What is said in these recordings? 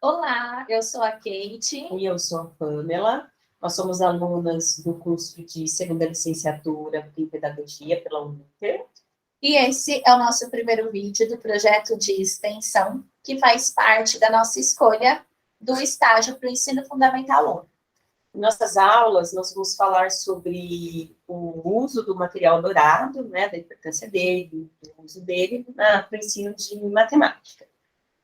Olá, eu sou a Kate. E eu sou a Pamela. Nós somos alunas do curso de segunda licenciatura em Pedagogia pela Uninter. E esse é o nosso primeiro vídeo do projeto de extensão, que faz parte da nossa escolha do estágio para o ensino fundamental 1. Em nossas aulas, nós vamos falar sobre o uso do material dourado, né, da importância dele, do uso dele para o ensino de matemática.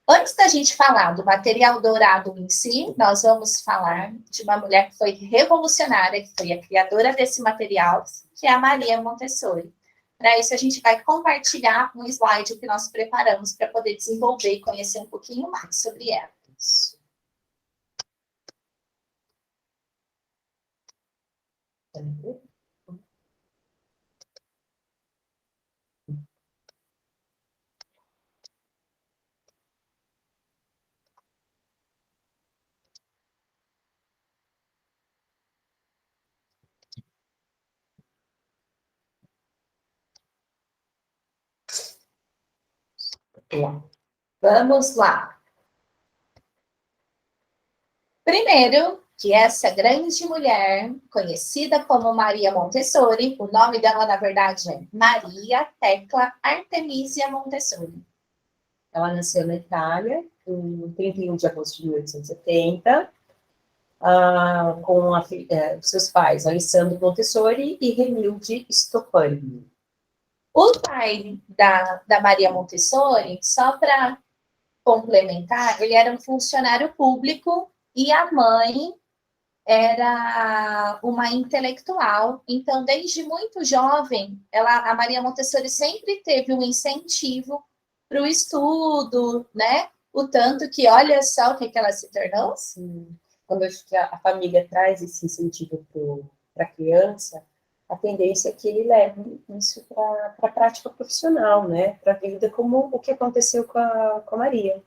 Antes da gente falar do material dourado em si, nós vamos falar de uma mulher que foi revolucionária, que foi a criadora desse material, que é a Maria Montessori. Para isso, a gente vai compartilhar um slide que nós preparamos para poder desenvolver e conhecer um pouquinho mais sobre ela. Vamos lá. Primeiro, que essa grande mulher, conhecida como Maria Montessori, o nome dela, na verdade, é Maria Tecla Artemisia Montessori. Ela nasceu na Itália, em 31 de agosto de 1870, com seus pais, Alessandro Montessori e Remilde Stoppani. O pai da Maria Montessori, só para complementar, ele era um funcionário público e a mãe era uma intelectual. Então, desde muito jovem, a Maria Montessori sempre teve um incentivo para o estudo, né? O tanto que, olha só o que ela se tornou. Sim. Quando acho que a família traz esse incentivo para a criança, a tendência é que ele leve isso para a prática profissional, né? Para a vida, como o que aconteceu com a Maria.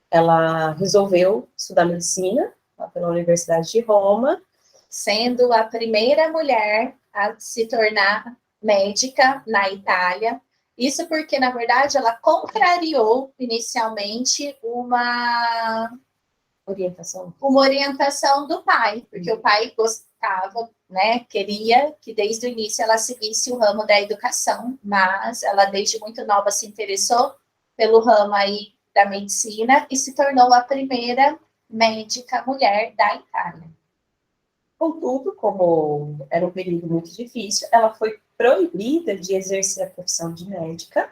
Ela resolveu estudar medicina pela Universidade de Roma, sendo a primeira mulher a se tornar médica na Itália. Isso porque, na verdade, ela contrariou inicialmente uma orientação do pai, porque o pai gostava, né, queria que desde o início ela seguisse o ramo da educação, mas ela desde muito nova se interessou pelo ramo aí da medicina e se tornou a primeira médica mulher da Itália. Contudo, como era um período muito difícil, ela foi proibida de exercer a profissão de médica.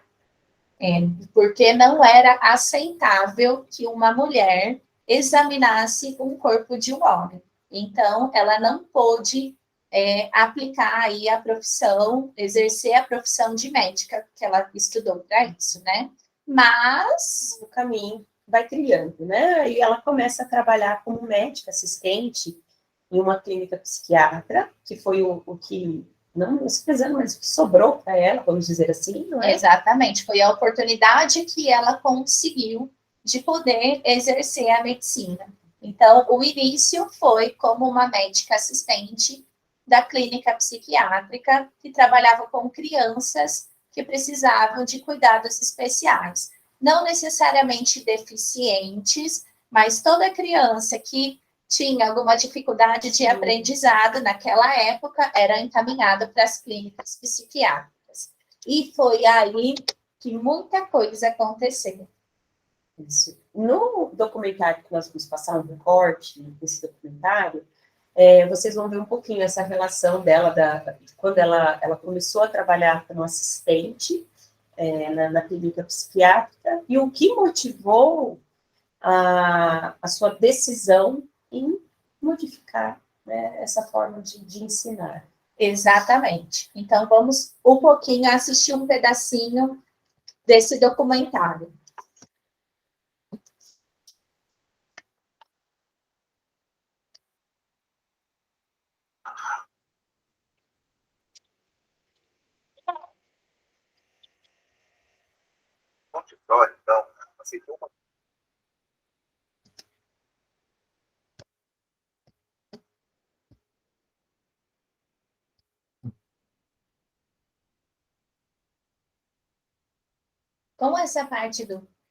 Porque não era aceitável que uma mulher examinasse um corpo de um homem. Então, ela não pôde aplicar aí a profissão, exercer a profissão de médica, que ela estudou para isso, né? Mas o caminho vai trilhando, né? E ela começa a trabalhar como médica assistente em uma clínica psiquiatra, que foi o que, não se pesando, mas o que sobrou para ela, vamos dizer assim, não é? Exatamente, foi a oportunidade que ela conseguiu de poder exercer a medicina. Então, o início foi como uma médica assistente da clínica psiquiátrica, que trabalhava com crianças que precisavam de cuidados especiais. Não necessariamente deficientes, mas toda criança que tinha alguma dificuldade de aprendizado naquela época era encaminhada para as clínicas psiquiátricas. E foi aí que muita coisa aconteceu. Isso. No documentário que nós vamos passar, um recorte desse documentário, vocês vão ver um pouquinho essa relação dela, quando ela começou a trabalhar como assistente na clínica psiquiátrica, e o que motivou a sua decisão em modificar, né, essa forma de ensinar. Exatamente. Então, vamos um pouquinho assistir um pedacinho desse documentário. Montessori, então, aceitou uma. Com essa parte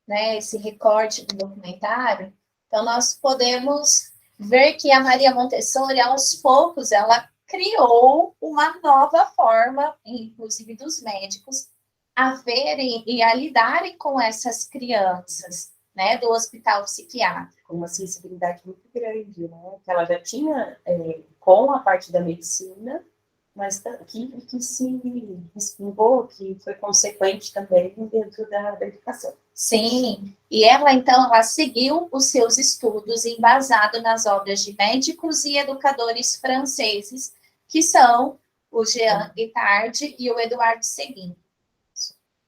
esse recorte do documentário, Então, nós podemos ver que a Maria Montessori, aos poucos, ela criou uma nova forma, inclusive dos médicos, a verem e a lidarem com essas crianças, né, do hospital psiquiátrico. Com uma sensibilidade muito grande, né? Que ela já tinha com a parte da medicina, mas que se respingou, que foi consequente também dentro da educação. Sim, e ela, então, ela seguiu os seus estudos embasado nas obras de médicos e educadores franceses, que são o Jean Guittard e o Eduardo Seguin.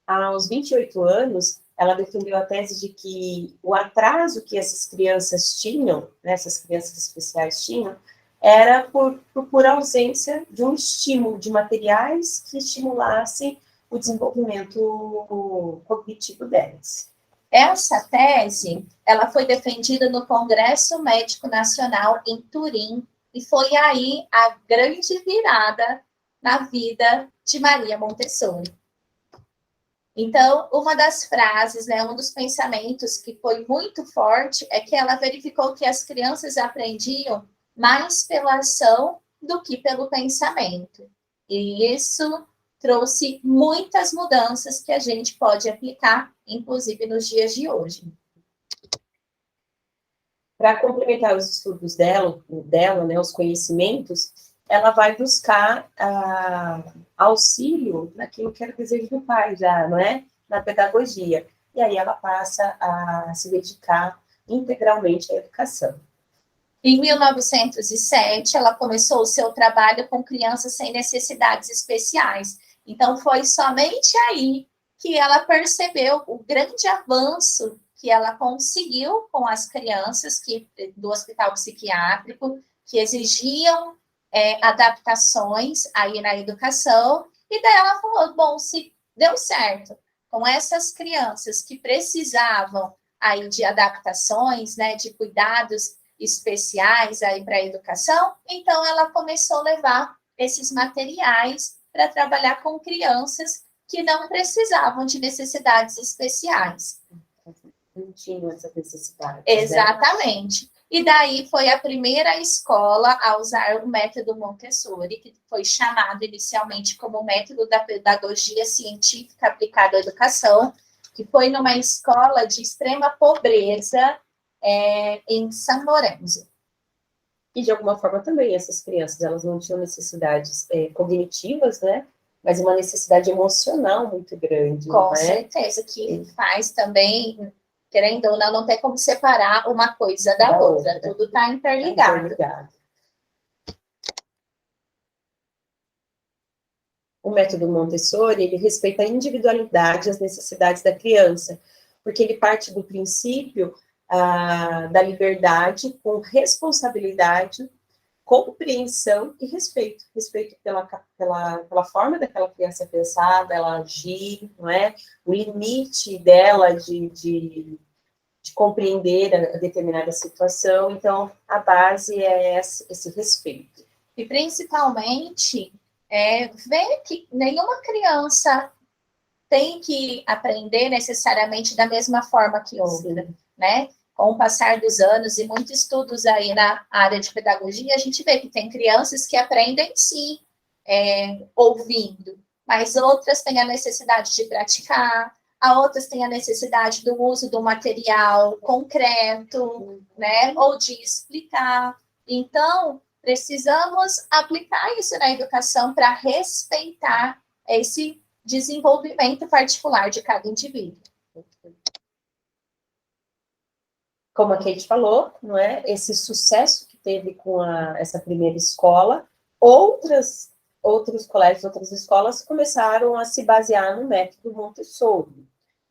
Aos 28 anos, ela defendeu a tese de que o atraso que essas crianças tinham, né, essas crianças especiais tinham, era por ausência de um estímulo de materiais que estimulassem o desenvolvimento cognitivo delas. Essa tese, ela foi defendida no Congresso Médico Nacional em Turim, e foi aí a grande virada na vida de Maria Montessori. Então, uma das frases, né, um dos pensamentos que foi muito forte é que ela verificou que as crianças aprendiam mais pela ação do que pelo pensamento. E isso trouxe muitas mudanças que a gente pode aplicar, inclusive nos dias de hoje. Para complementar os estudos dela, né, os conhecimentos, ela vai buscar auxílio naquilo que era o desejo do pai já, não é? Na pedagogia. E aí ela passa a se dedicar integralmente à educação. Em 1907, ela começou o seu trabalho com crianças sem necessidades especiais. Então, foi somente aí que ela percebeu o grande avanço que ela conseguiu com as crianças do hospital psiquiátrico, que exigiam adaptações aí na educação, e daí ela falou, bom, se deu certo com essas crianças que precisavam aí de adaptações, né, de cuidados especiais aí para a educação, então ela começou a levar esses materiais para trabalhar com crianças que não precisavam de necessidades especiais. Não tinham essa necessidade. Exatamente. Né? E daí foi a primeira escola a usar o método Montessori, que foi chamado inicialmente como método da pedagogia científica aplicada à educação, que foi numa escola de extrema pobreza em San Lorenzo. E, de alguma forma, também essas crianças, elas não tinham necessidades cognitivas, né? Mas uma necessidade emocional muito grande. Com certeza, que faz também, querendo ou não tem como separar uma coisa da outra. Tudo está interligado. O método Montessori, ele respeita a individualidade e as necessidades da criança, porque ele parte do princípio da liberdade com responsabilidade, compreensão e respeito. Respeito pela forma daquela criança pensar, dela agir, não é? O limite dela de compreender a determinada situação. Então, a base é esse respeito. E, principalmente, ver que nenhuma criança tem que aprender necessariamente da mesma forma que outra, né? Com o passar dos anos e muitos estudos aí na área de pedagogia, a gente vê que tem crianças que aprendem, sim, ouvindo, mas outras têm a necessidade de praticar, a outras têm a necessidade do uso do material concreto, né? Ou de explicar. Então, precisamos aplicar isso na educação para respeitar esse desenvolvimento particular de cada indivíduo. Como a Kate falou, não é? Esse sucesso que teve com essa primeira escola, outros colégios, outras escolas começaram a se basear no método Montessori.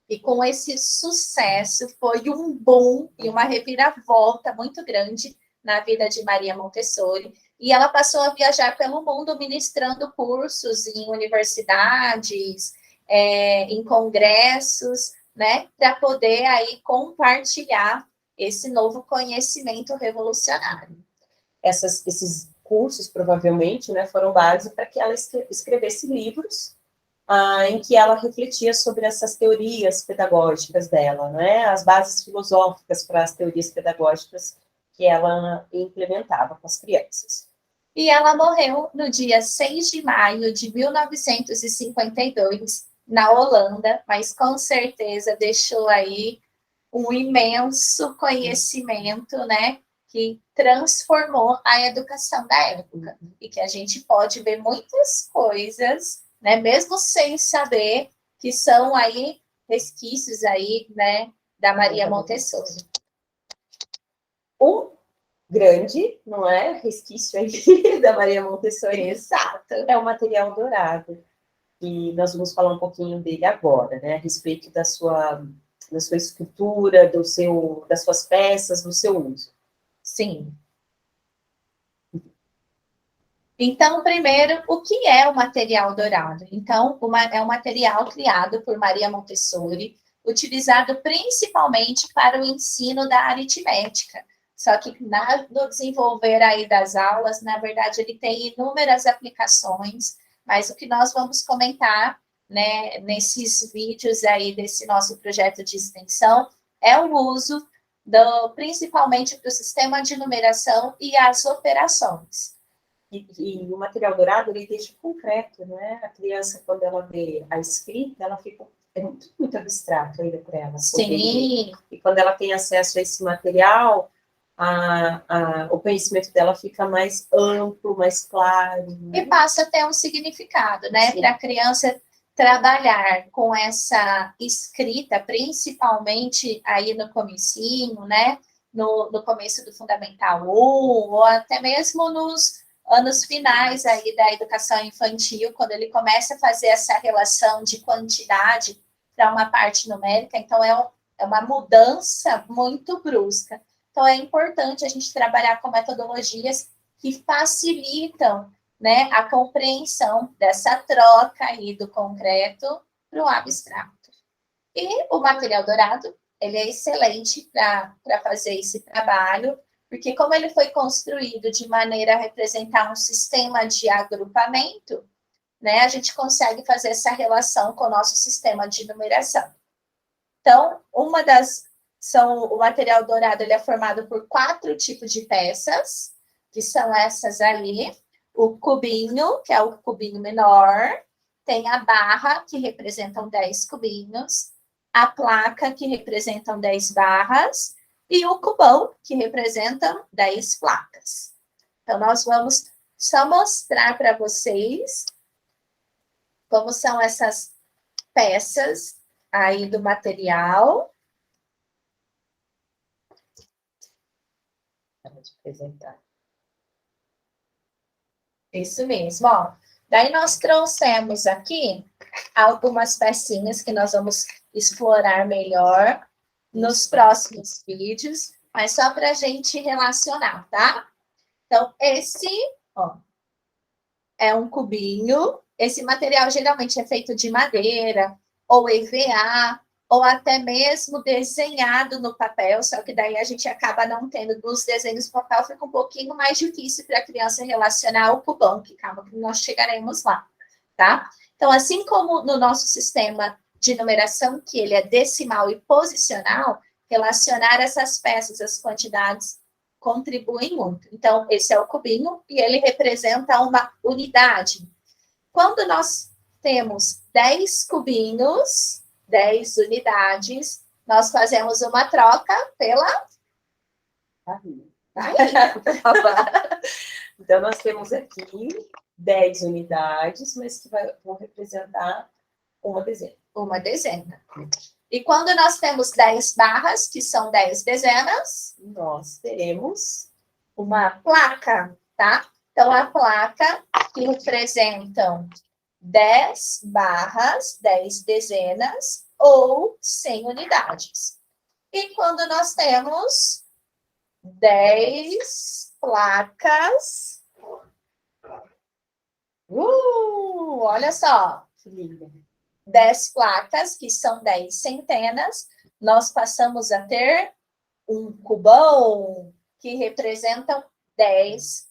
E com esse sucesso foi um boom e uma reviravolta muito grande na vida de Maria Montessori, e ela passou a viajar pelo mundo ministrando cursos em universidades, em congressos, né, para poder aí compartilhar esse novo conhecimento revolucionário. Esses cursos, provavelmente, né, foram base para que ela escrevesse livros em que ela refletia sobre essas teorias pedagógicas dela, né? As bases filosóficas para as teorias pedagógicas que ela implementava com as crianças. E ela morreu no dia 6 de maio de 1952, na Holanda, mas com certeza deixou aí um imenso conhecimento, né, que transformou a educação da época. E que a gente pode ver muitas coisas, né, mesmo sem saber, que são aí resquícios aí, né, da Maria Montessori. Um grande, não é? Resquício aí da Maria Montessori. Exato. É o material dourado. E nós vamos falar um pouquinho dele agora, né? A respeito da sua escultura, das suas peças, do seu uso. Sim. Então, primeiro, o que é o material dourado? Então, é um material criado por Maria Montessori, utilizado principalmente para o ensino da aritmética. Só que no desenvolver aí das aulas, na verdade, ele tem inúmeras aplicações, mas o que nós vamos comentar, né, nesses vídeos aí desse nosso projeto de extensão é o uso principalmente do sistema de numeração e as operações. E o material dourado, ele deixa concreto, né? A criança, quando ela vê a escrita, ela fica muito abstrato ainda para ela. Sim. E quando ela tem acesso a esse material, o conhecimento dela fica mais amplo, mais claro. Né? E passa a ter um significado, né? Para a criança trabalhar com essa escrita, principalmente aí no comecinho, né? No começo do Fundamental 1, ou até mesmo nos anos finais aí da educação infantil, quando ele começa a fazer essa relação de quantidade para uma parte numérica, então é uma mudança muito brusca. Então é importante a gente trabalhar com metodologias que facilitam, né, a compreensão dessa troca aí do concreto para o abstrato. E o material dourado, ele é excelente para fazer esse trabalho, porque como ele foi construído de maneira a representar um sistema de agrupamento, né, a gente consegue fazer essa relação com o nosso sistema de numeração. Então, o material dourado, ele é formado por 4 tipos de peças, que são essas ali. O cubinho, que é o cubinho menor, tem a barra, que representam 10 cubinhos, a placa, que representam 10 barras, e o cubão, que representam 10 placas. Então, nós vamos só mostrar para vocês como são essas peças aí do material. Vamos apresentar. Isso mesmo, ó. Daí nós trouxemos aqui algumas pecinhas que nós vamos explorar melhor nos próximos vídeos, mas só para a gente relacionar, tá? Então, esse, ó, é um cubinho. Esse material geralmente é feito de madeira, ou EVA, ou até mesmo desenhado no papel, só que daí a gente acaba não tendo dos desenhos no papel, fica um pouquinho mais difícil para a criança relacionar o cubão, que calma que nós chegaremos lá, tá? Então, assim como no nosso sistema de numeração, que ele é decimal e posicional, relacionar essas peças, as quantidades, contribuem muito. Então, esse é o cubinho e ele representa uma unidade. Quando nós temos 10 cubinhos, 10 unidades, nós fazemos uma troca pela barrinha. Barrinha. Então, nós temos aqui 10 unidades, mas que vão representar uma dezena. Uma dezena. E quando nós temos 10 barras, que são 10 dezenas, nós teremos uma placa, tá? Então, a placa que representam 10 barras, 10 dezenas ou 100 unidades. E quando nós temos 10 placas, olha só, que linda. 10 placas, que são 10 centenas, nós passamos a ter um cubão que representam 10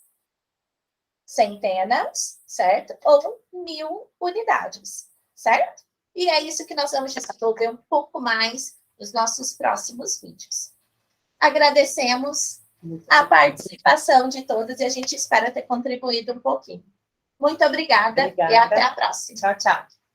centenas, certo? Ou 1000 unidades. certo? E é isso que nós vamos desenvolver um pouco mais nos nossos próximos vídeos. Agradecemos a participação de todos e a gente espera ter contribuído um pouquinho. Muito obrigada. E até a próxima. Tchau, tchau.